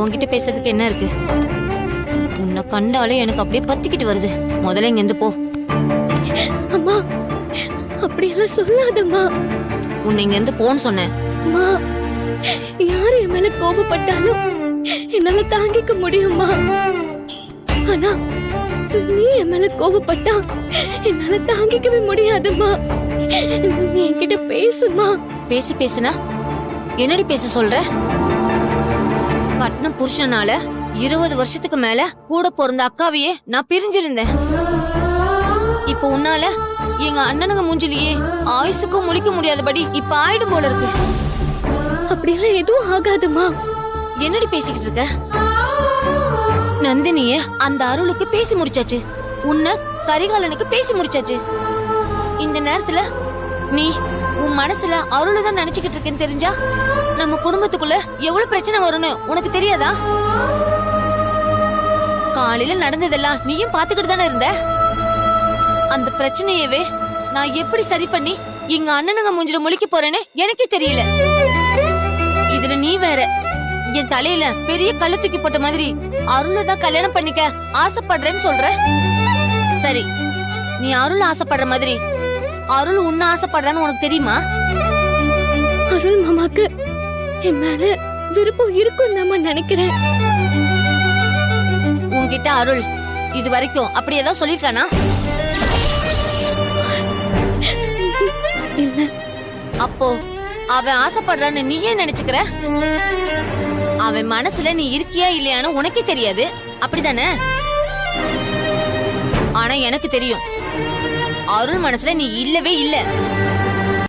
உன்கிட்ட பேசுறதுக்கு என்ன இருக்கு? உன்னை கண்டாலே எனக்கு அப்படியே பத்திக்கிட்டு வருது. முதல்ல இங்க இருந்து போ. அம்மா, அப்படியெல்லாம் சொல்லாதம்மா. உன்னை இங்க இருந்து போன்னு சொன்னேன். அம்மா, யாரு என் மேல கோபப்பட்டாலும் என்னால தாங்கிக்க முடியுமா? ஆனா நீ என் மேல கோபப்பட்டா என்னால தாங்கிக்கவே முடியாதும்மா. நீ என்கிட்ட பேசுமா. பேசுனா என்னடி பேச சொல்ற? கட்டின புருஷனால 20 வருஷத்துக்கு மேல கூட பிறந்த அக்காவையே நான் பிரிஞ்சிருந்தேன். இப்ப உன்னால எங்க அண்ணனுங்க மூஞ்சிலேயே ஆயுசுக்கும் முழிக்க முடியாதபடி இப்ப ஆயிடும் போல இருக்கு. அப்படியெல்லாம் எதுவும் ஆகாதுமா. என்னடி பேசிக்கிட்டு இருக்க? நந்தினிய அந்த அருளுக்கு பேசி முடிச்சாச்சு. உன்ன கரிகாலனுக்கு பேசி முடிச்சாச்சு. இந்த நேரத்துல நீ உன் மனசுல அருள்தான் நினைச்சுக்கிட்டு இருக்கேன்னு தெரிஞ்சா நம்ம குடும்பத்துக்குள்ள எவ்வளவு பிரச்சனை வரும்னு உனக்கு தெரியாதா? காலையில நடந்ததெல்லாம் நீயும் பாத்துக்கிட்டு தானே இருந்த. அந்த பிரச்சனையவே நான் எப்படி சரி பண்ணி எங்க அண்ணனுங்க மூஞ்சில முழிக்க போறேன்னு எனக்கே தெரியல. இதுல நீ வேற என் தலையில பெரிய கல்ல தூக்கி போட்ட மாதிரி அருள்தான் கல்யாணம் பண்ணிக்க ஆசைப்படுறேன்னு சொல்ற. சரி, நீ அருள் ஆசைப்படுற மாதிரி அருள் உன்ன ஆசைப்படுறான்னு உனக்கு தெரியுமா? அருள் மாமாக்கு என் மேல விருப்பம் இருக்கும் தான் நினைக்கிறேன். உன்கிட்ட அருள் இது வரைக்கும் அப்படி ஏதாவது சொல்லிருக்கானா? இல்ல. அப்போ அவன் ஆசைப்படுறான்னு நீ ஏன் நினைச்சுக்கிற? அவன் மனசுல நீ இருக்கியா இல்லையான்னு உனக்கே தெரியாது, அப்படிதானே? ஆனா எனக்கு தெரியும், அருள் மனசுல நீ இல்லவே இல்ல.